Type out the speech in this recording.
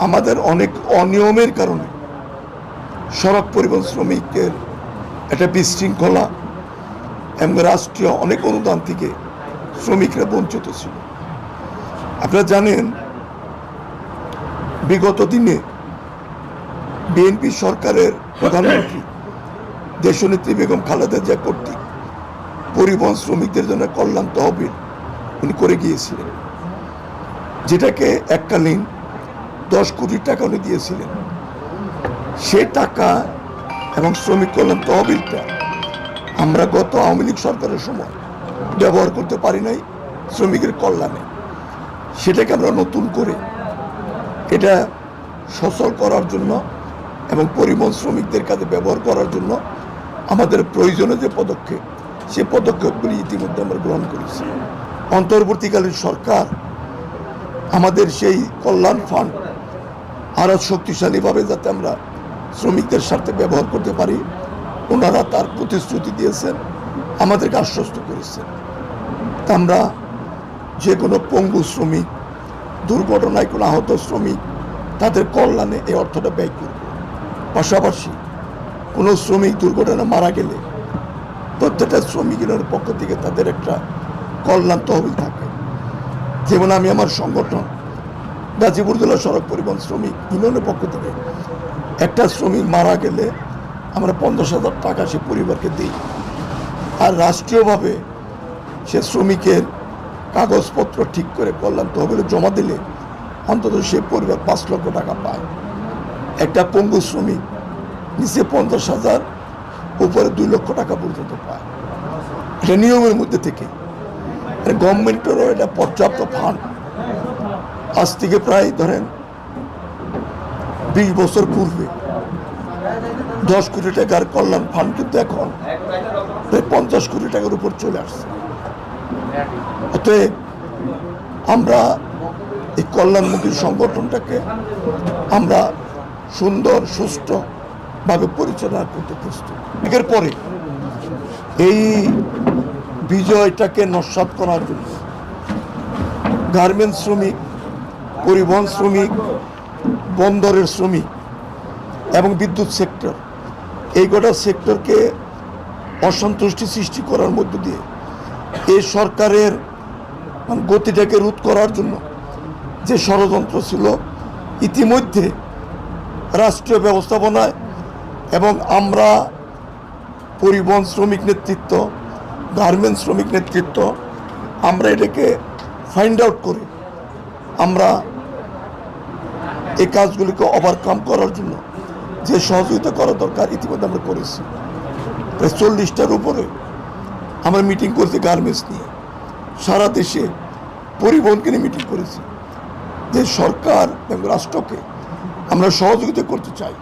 আমাদের অনেক অনিয়মের কারণে সড়ক পরিবহন শ্রমিকের একটা বিশৃঙ্খলা এবং রাষ্ট্রীয় অনেক অনুদান থেকে শ্রমিকরা বঞ্চিত ছিল। আপনারা জানেন, বিগত দিনে বিএনপি সরকারের প্রধানমন্ত্রী দেশনেত্রী বেগম খালেদা জিয়া কর্তৃক পরিবহন শ্রমিকদের জন্য কল্যাণ তহবিল উনি করে গিয়েছিলেন, যেটাকে এককালীন 10 কোটি টাকা উনি দিয়েছিলেন। সে টাকা এবং শ্রমিক কল্যাণ তহবিলটা আমরা গত আওয়ামী লীগ সরকারের সময় ব্যবহার করতে পারি নাই শ্রমিকের কল্যাণে। সেটাকে আমরা নতুন করে এটা সচল করার জন্য এবং পরিবহন শ্রমিকদের কাছে ব্যবহার করার জন্য আমাদের প্রয়োজনীয় যে পদক্ষেপ, সে পদক্ষেপগুলি ইতিমধ্যে আমরা গ্রহণ করেছি। অন্তর্বর্তীকালীন সরকার আমাদের সেই কল্যাণ ফান্ড আরও শক্তিশালীভাবে যাতে আমরা শ্রমিকদের স্বার্থে ব্যবহার করতে পারি, ওনারা তার প্রতিশ্রুতি দিয়েছেন, আমাদেরকে আশ্বস্ত করেছেন। তা আমরা যে কোনো পঙ্গু শ্রমিক, দুর্ঘটনায় কোনো আহত শ্রমিক, তাদের কল্যাণে এই অর্থটা ব্যয় করব। পাশাপাশি কোনো শ্রমিক দুর্ঘটনা মারা গেলে প্রত্যেকটা শ্রমিকের পক্ষ থেকে তাদের একটা কল্যাণ তহবিল থাকে। যেমন আমি আমার সংগঠন গাজীপুর জেলা সড়ক পরিবহন শ্রমিক ইউনিয়নের পক্ষ থেকে একটা শ্রমিক মারা গেলে আমরা 50,000 টাকা সে পরিবারকে দিই। আর রাষ্ট্রীয়ভাবে সে শ্রমিকের কাগজপত্র ঠিক করে কল্যাণ তহবিলে জমা দিলে অন্তত সে পরিবার 5 লক্ষ টাকা পায়। একটা পঙ্গু শ্রমিক নিচে 50,000, উপরে 2 লক্ষ টাকা পর্যন্ত পায়। এটা নিয়মের মধ্যে থেকে গভর্নমেন্টেরও এটা পর্যাপ্ত ফান্ড। আজ থেকে প্রায় ধরেন 20 বছর পূর্বে 10 কোটি টাকার কল্যাণ ফান্ড কিন্তু এখন প্রায় 50 কোটি টাকার উপর চলে আসছে। অতএব আমরা এই কল্যাণমুখী সংগঠনটাকে আমরা সুন্দর সুষ্ঠুভাবে পরিচালনা করতে প্রস্তুত। এর পরে এই বিজয়টাকে নস্যাৎ করার জন্য গার্মেন্টস শ্রমিক, পরিবহন শ্রমিক, বন্দরের শ্রমিক এবং বিদ্যুৎ সেক্টর, এই গোটা সেক্টরকে অসন্তুষ্টি সৃষ্টি করার মধ্য দিয়ে এই সরকারের গতিটাকে রোধ করার জন্য যে ষড়যন্ত্র ছিল, ইতিমধ্যে রাষ্ট্রীয় ব্যবস্থাপনায় এবং আমরা পরিবহন শ্রমিক নেতৃত্ব, গার্মেন্টস শ্রমিক নেতৃত্ব, আমরা এটাকে ফাইন্ড আউট করে আমরা এই কাজগুলিকে ওভারকাম করার জন্য যে সহযোগিতা করা দরকার ইতিমধ্যে আমরা করেছি। প্রায় 40টার উপরে আমরা মিটিং করেছি গার্মেন্টস নিয়ে, সারা দেশে পরিবহনকে নিয়ে মিটিং করেছি। যে সরকার এবং রাষ্ট্রকে আমরা সহযোগিতা করতে চাই।